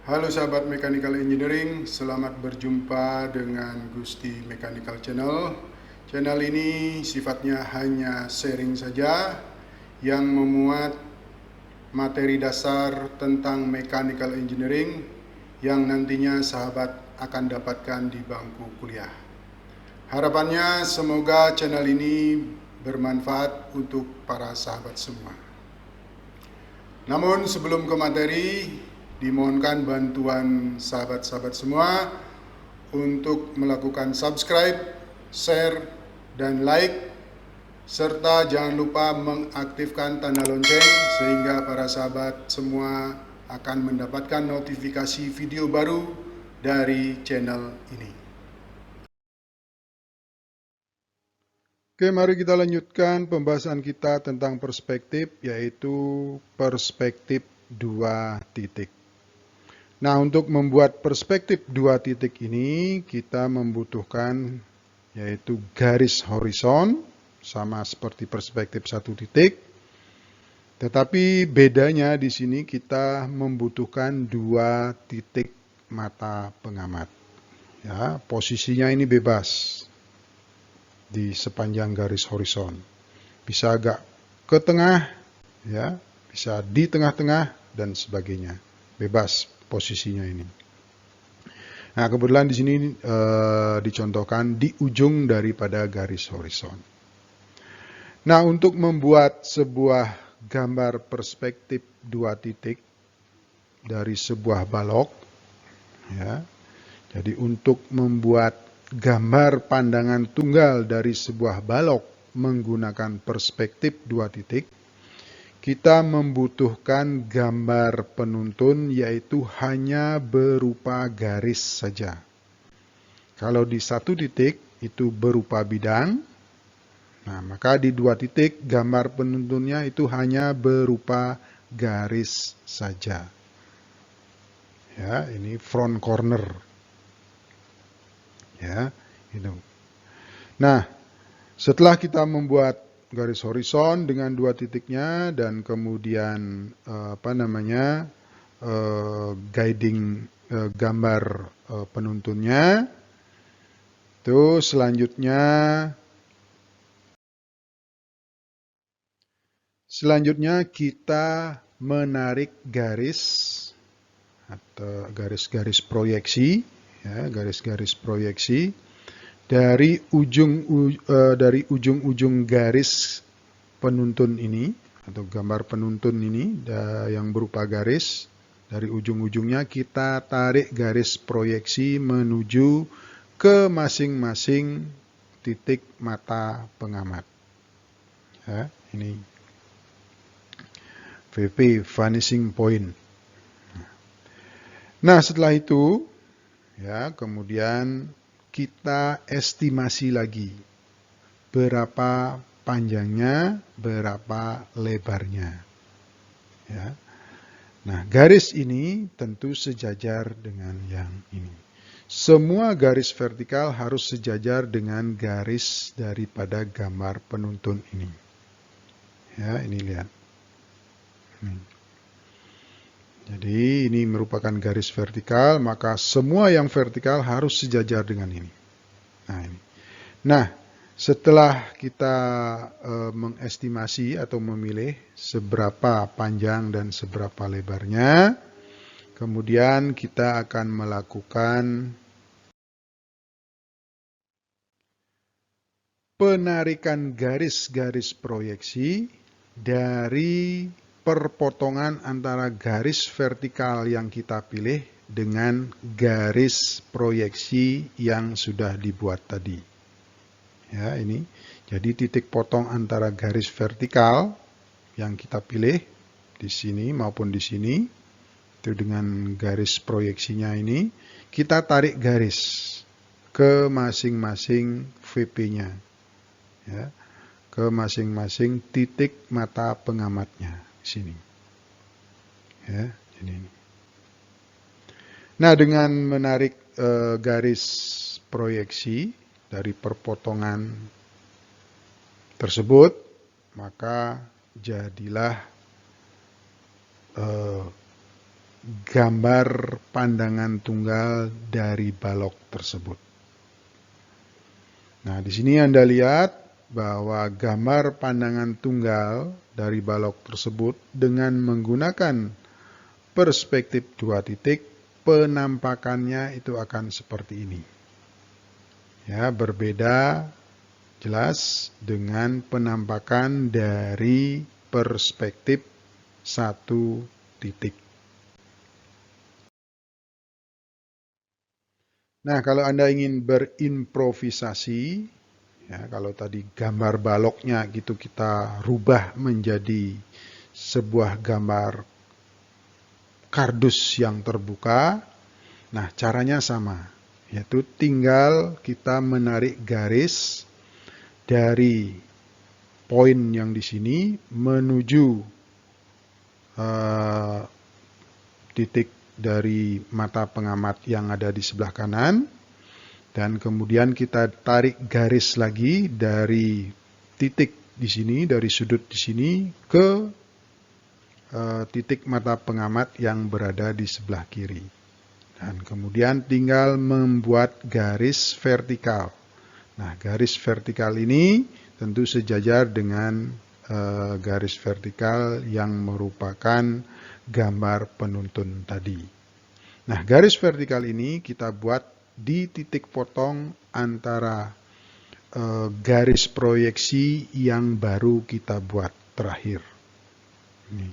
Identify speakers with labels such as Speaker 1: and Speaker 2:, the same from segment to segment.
Speaker 1: Halo sahabat Mechanical Engineering, selamat berjumpa dengan Gusti Mechanical Channel. Channel ini sifatnya hanya sharing saja yang memuat materi dasar tentang Mechanical Engineering yang nantinya sahabat akan dapatkan di bangku kuliah. Harapannya semoga channel ini bermanfaat untuk para sahabat semua. Namun sebelum ke materi, dimohonkan bantuan sahabat-sahabat semua untuk melakukan subscribe, share, dan like, serta jangan lupa mengaktifkan tanda lonceng sehingga para sahabat semua akan mendapatkan notifikasi video baru dari channel ini. Oke, mari kita lanjutkan pembahasan kita tentang perspektif, yaitu perspektif 2 titik. Nah, untuk membuat perspektif 2 titik ini, kita membutuhkan yaitu garis horizon, sama seperti perspektif 1 titik. Tetapi bedanya di sini kita membutuhkan 2 titik mata pengamat. Ya, posisinya ini bebas di sepanjang garis horizon. Bisa agak ke tengah, ya, bisa di tengah-tengah dan sebagainya. Bebas posisinya ini. Nah, kebetulan di sini dicontohkan di ujung daripada garis horizon. Nah, untuk membuat sebuah gambar perspektif 2 titik dari sebuah balok, ya. Jadi untuk membuat gambar pandangan tunggal dari sebuah balok menggunakan perspektif 2 titik, kita membutuhkan gambar penuntun yaitu hanya berupa garis saja. Kalau di 1 titik itu berupa bidang, nah maka di 2 titik gambar penuntunnya itu hanya berupa garis saja. Ya, ini front corner. Ya, itu. Nah, setelah kita membuat garis horizon dengan 2 titiknya dan kemudian guiding gambar penuntunnya, itu selanjutnya kita menarik garis atau garis-garis proyeksi, ya, garis-garis proyeksi dari ujung-ujung garis penuntun ini atau gambar penuntun ini yang berupa garis, dari ujung-ujungnya kita tarik garis proyeksi menuju ke masing-masing titik mata pengamat. Ya, ini VP, vanishing point. Nah, setelah itu, ya, kemudian kita estimasi lagi berapa panjangnya, berapa lebarnya. Ya. Nah, garis ini tentu sejajar dengan yang ini. Semua garis vertikal harus sejajar dengan garis daripada gambar penuntun ini. Ya, ini lihat. Jadi ini merupakan garis vertikal, maka semua yang vertikal harus sejajar dengan ini. Nah, ini. Nah, setelah kita mengestimasi atau memilih seberapa panjang dan seberapa lebarnya, kemudian kita akan melakukan penarikan garis-garis proyeksi dari perpotongan antara garis vertikal yang kita pilih dengan garis proyeksi yang sudah dibuat tadi. Ya, ini. Jadi titik potong antara garis vertikal yang kita pilih di sini maupun di sini, itu dengan garis proyeksinya ini, kita tarik garis ke masing-masing VP-nya. Ya, ke masing-masing titik mata pengamatnya di sini. Ya, ini. Nah, dengan menarik garis proyeksi dari perpotongan tersebut, maka jadilah gambar pandangan tunggal dari balok tersebut. Nah, di sini Anda lihat bahwa gambar pandangan tunggal dari balok tersebut dengan menggunakan perspektif 2 titik, penampakannya itu akan seperti ini. Ya, berbeda jelas dengan penampakan dari perspektif 1 titik. Nah, kalau Anda ingin berimprovisasi, ya, kalau tadi gambar baloknya gitu kita rubah menjadi sebuah gambar kardus yang terbuka. Nah, caranya sama, yaitu tinggal kita menarik garis dari poin yang di sini menuju titik dari mata pengamat yang ada di sebelah kanan, dan kemudian kita tarik garis lagi dari titik di sini, dari sudut di sini ke titik mata pengamat yang berada di sebelah kiri. Dan kemudian tinggal membuat garis vertikal. Nah, garis vertikal ini tentu sejajar dengan garis vertikal yang merupakan gambar penuntun tadi. Nah, garis vertikal ini kita buat di titik potong antara garis proyeksi yang baru kita buat terakhir. Ini.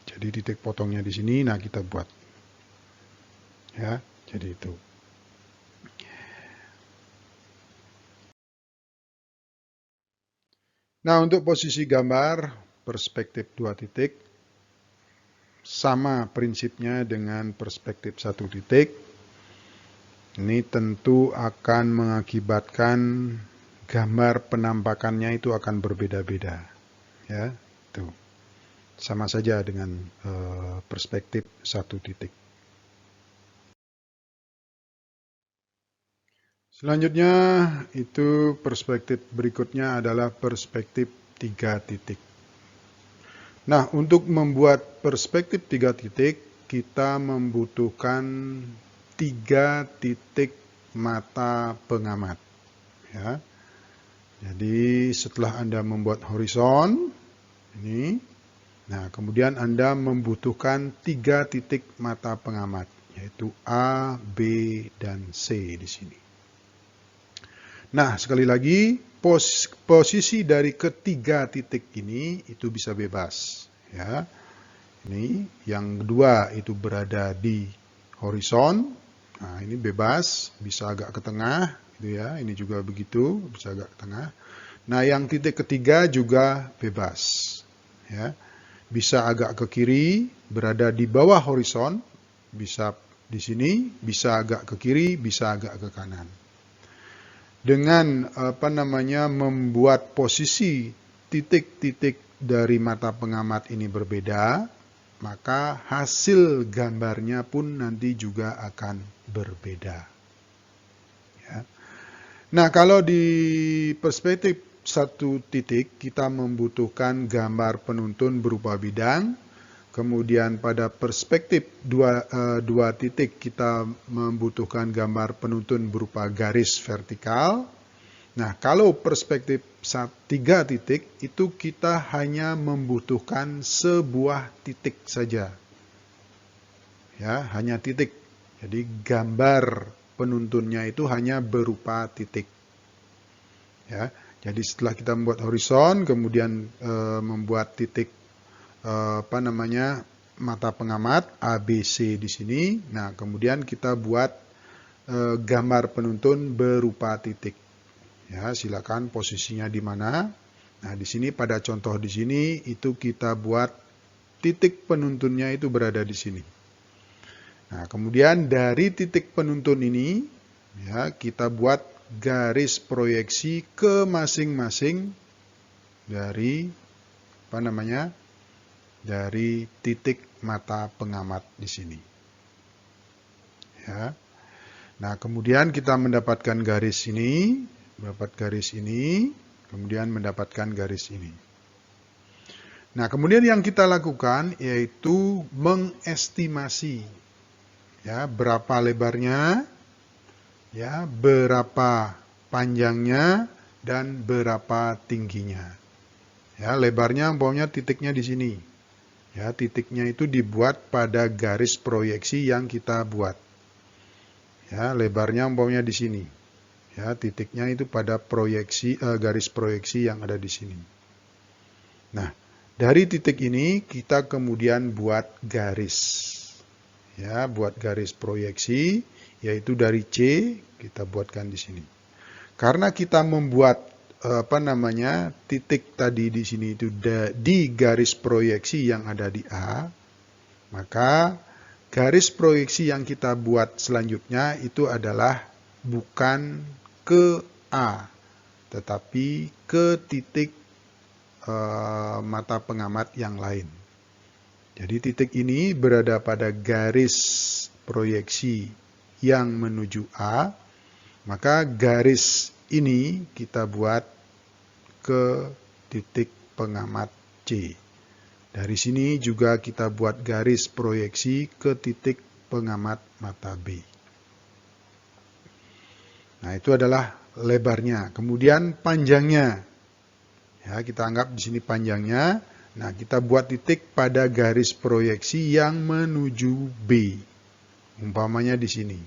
Speaker 1: Jadi titik potongnya di sini, nah kita buat. Ya, jadi itu. Nah, untuk posisi gambar perspektif 2 titik, sama prinsipnya dengan perspektif 1 titik. Ini tentu akan mengakibatkan gambar penampakannya itu akan berbeda-beda. Ya, tuh. Sama saja dengan perspektif 1 titik. Selanjutnya itu perspektif berikutnya adalah perspektif 3 titik. Nah, untuk membuat perspektif 3 titik, kita membutuhkan 3 titik mata pengamat. Ya. Jadi setelah Anda membuat horizon, ini, nah kemudian Anda membutuhkan 3 titik mata pengamat, yaitu A, B, dan C di sini. Nah, sekali lagi, posisi dari ketiga titik ini itu bisa bebas. Ya. Ini yang kedua itu berada di horizon. Nah, ini bebas, bisa agak ke tengah, gitu ya. Ini juga begitu, bisa agak ke tengah. Nah, yang titik ketiga juga bebas. Ya. Bisa agak ke kiri, berada di bawah horizon, bisa di sini, bisa agak ke kiri, bisa agak ke kanan. Dengan membuat posisi titik-titik dari mata pengamat ini berbeda, maka hasil gambarnya pun nanti juga akan berbeda. Ya. Nah, kalau di perspektif 1 titik kita membutuhkan gambar penuntun berupa bidang. Kemudian pada perspektif 2 titik kita membutuhkan gambar penuntun berupa garis vertikal. Nah, kalau perspektif 3 titik itu kita hanya membutuhkan sebuah titik saja. Ya, hanya titik. Jadi gambar penuntunnya itu hanya berupa titik. Ya, jadi setelah kita membuat horizon, kemudian membuat titik mata pengamat ABC di sini. Nah, kemudian kita buat gambar penuntun berupa titik. Ya, silakan posisinya di mana. Nah, di sini pada contoh di sini itu kita buat titik penuntunnya itu berada di sini. Nah, kemudian dari titik penuntun ini ya, kita buat garis proyeksi ke masing-masing dari dari titik mata pengamat di sini. Ya. Nah, kemudian kita mendapatkan garis ini, kemudian mendapatkan garis ini. Nah, kemudian yang kita lakukan yaitu mengestimasi ya, berapa lebarnya, ya, berapa panjangnya dan berapa tingginya. Ya, lebarnya umpamanya titiknya di sini. Ya, titiknya itu dibuat pada garis proyeksi yang kita buat. Ya, lebarnya umpamanya di sini. Ya, titiknya itu pada proyeksi garis proyeksi yang ada di sini. Nah, dari titik ini kita kemudian buat garis. Ya, buat garis proyeksi yaitu dari C kita buatkan di sini. Karena kita membuat titik tadi di sini itu di garis proyeksi yang ada di A, maka garis proyeksi yang kita buat selanjutnya itu adalah bukan ke A, tetapi ke titik mata pengamat yang lain. Jadi titik ini berada pada garis proyeksi yang menuju A, maka garis ini kita buat ke titik pengamat C. Dari sini juga kita buat garis proyeksi ke titik pengamat mata B. Nah, itu adalah lebarnya. Kemudian panjangnya. Ya, kita anggap di sini panjangnya. Nah, kita buat titik pada garis proyeksi yang menuju B. Umpamanya di sini.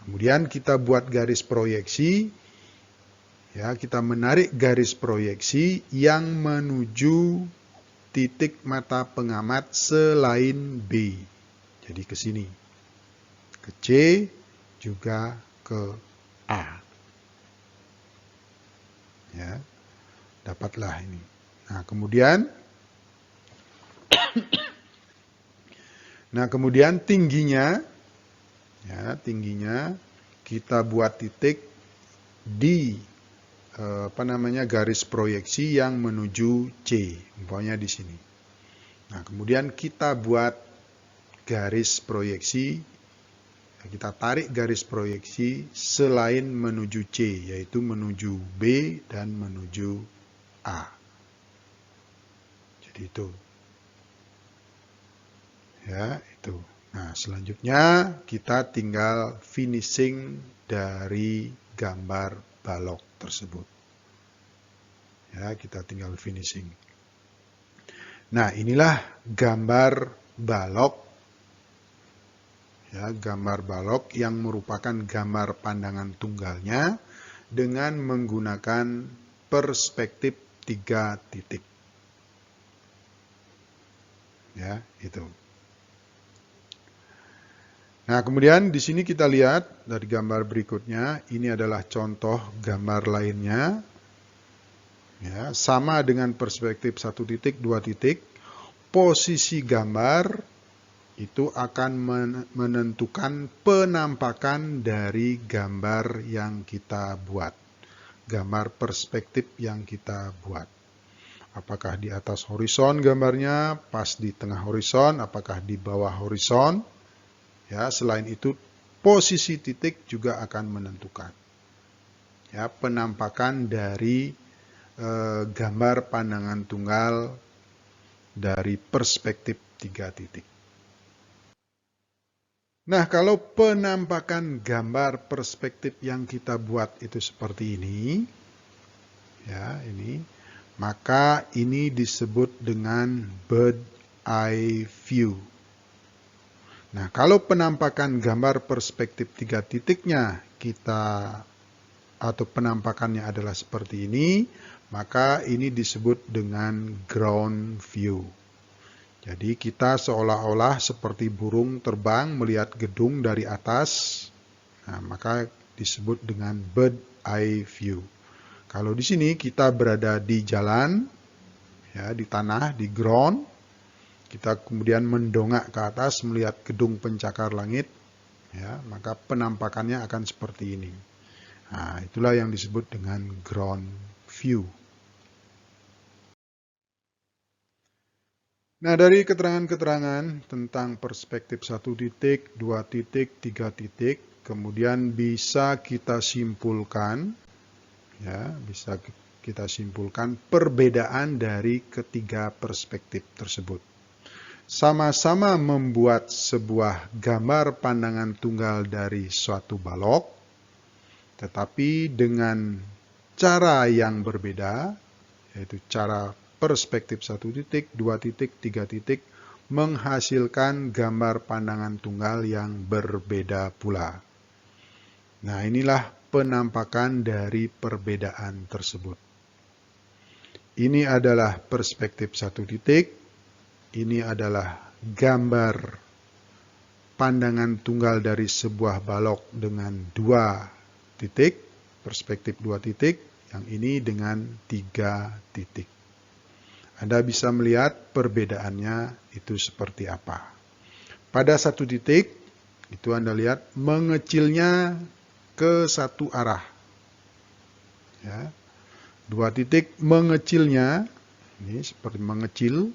Speaker 1: Kemudian kita buat garis proyeksi. Ya, kita menarik garis proyeksi yang menuju titik mata pengamat selain B. Jadi ke sini. Ke C, juga ke A. Ya. Dapatlah ini. Nah, kemudian tingginya, ya, tingginya kita buat titik di garis proyeksi yang menuju C, umpamanya di sini. Nah, kemudian kita buat garis proyeksi, kita tarik garis proyeksi selain menuju C, yaitu menuju B dan menuju A. Jadi itu. Ya, itu. Nah, selanjutnya kita tinggal finishing dari gambar balok tersebut. Ya, kita tinggal finishing. Nah, inilah gambar balok. Ya, gambar balok yang merupakan gambar pandangan tunggalnya dengan menggunakan perspektif 3 titik. Ya, itu. Nah, kemudian di sini kita lihat dari gambar berikutnya, ini adalah contoh gambar lainnya. Ya, sama dengan perspektif 1 titik, 2 titik. Posisi gambar itu akan menentukan penampakan dari gambar yang kita buat. Gambar perspektif yang kita buat. Apakah di atas horizon gambarnya, pas di tengah horizon, apakah di bawah horizon. Ya, selain itu posisi titik juga akan menentukan ya, penampakan dari gambar pandangan tunggal dari perspektif 3 titik. Nah, kalau penampakan gambar perspektif yang kita buat itu seperti ini, ya, ini, maka ini disebut dengan bird eye view. Nah, kalau penampakan gambar perspektif 3 titiknya atau penampakannya adalah seperti ini, maka ini disebut dengan ground view. Jadi kita seolah-olah seperti burung terbang melihat gedung dari atas, nah, maka disebut dengan bird eye view. Kalau di sini kita berada di jalan, ya, di tanah, di ground, kita kemudian mendongak ke atas melihat gedung pencakar langit, ya, maka penampakannya akan seperti ini. Nah, itulah yang disebut dengan ground view. Nah, dari keterangan-keterangan tentang perspektif 1 titik, 2 titik, 3 titik, kemudian bisa kita simpulkan, ya, bisa kita simpulkan perbedaan dari ketiga perspektif tersebut. Sama-sama membuat sebuah gambar pandangan tunggal dari suatu balok, tetapi dengan cara yang berbeda, yaitu cara perspektif 1 titik, 2 titik, 3 titik, menghasilkan gambar pandangan tunggal yang berbeda pula. Nah, inilah penampakan dari perbedaan tersebut. Ini adalah perspektif 1 titik, ini adalah gambar pandangan tunggal dari sebuah balok dengan 2 titik, perspektif 2 titik, yang ini dengan 3 titik. Anda bisa melihat perbedaannya itu seperti apa. Pada 1 titik, itu Anda lihat mengecilnya ke satu arah. Ya. 2 titik mengecilnya, ini seperti mengecil,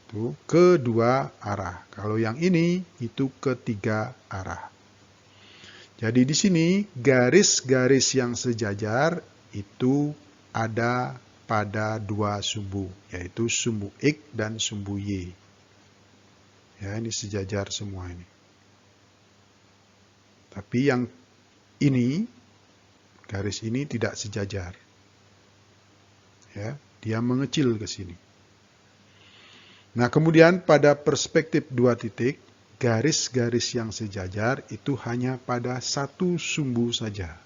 Speaker 1: itu ke 2 arah. Kalau yang ini, itu ke 3 arah. Jadi di sini, garis-garis yang sejajar itu ada pada 2 sumbu, yaitu sumbu X dan sumbu Y. Ya, ini sejajar semua ini. Tapi yang ini, garis ini tidak sejajar. Ya, dia mengecil ke sini. Nah, kemudian pada perspektif 2 titik, garis-garis yang sejajar itu hanya pada 1 sumbu saja,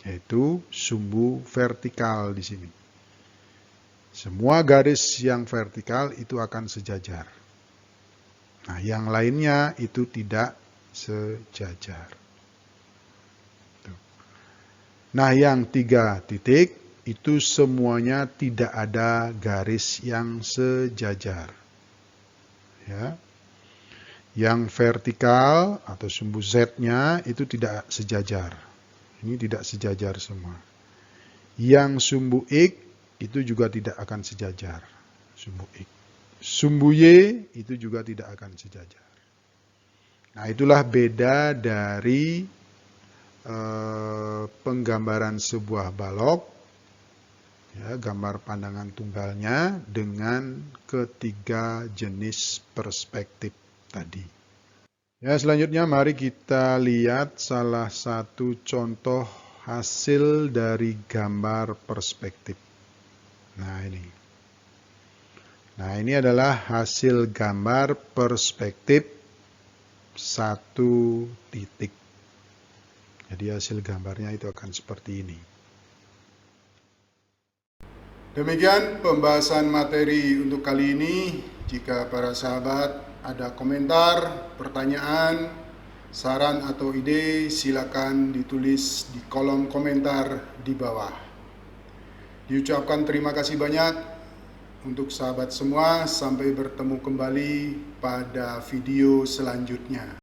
Speaker 1: yaitu sumbu vertikal di sini. Semua garis yang vertikal itu akan sejajar. Nah, yang lainnya itu tidak sejajar. Nah, yang 3 titik itu semuanya tidak ada garis yang sejajar. Ya. Yang vertikal atau sumbu Z-nya itu tidak sejajar. Ini tidak sejajar semua. Yang sumbu X itu juga tidak akan sejajar. Sumbu X. Sumbu Y itu juga tidak akan sejajar. Nah, itulah beda dari penggambaran sebuah balok, ya, gambar pandangan tunggalnya dengan ketiga jenis perspektif tadi. Ya, selanjutnya mari kita lihat salah satu contoh hasil dari gambar perspektif. Nah, ini adalah hasil gambar perspektif 1 titik. Jadi hasil gambarnya itu akan seperti ini. Demikian pembahasan materi untuk kali ini. Jika para sahabat ada komentar, pertanyaan, saran atau ide, silakan ditulis di kolom komentar di bawah. Diucapkan terima kasih banyak untuk sahabat semua. Sampai bertemu kembali pada video selanjutnya.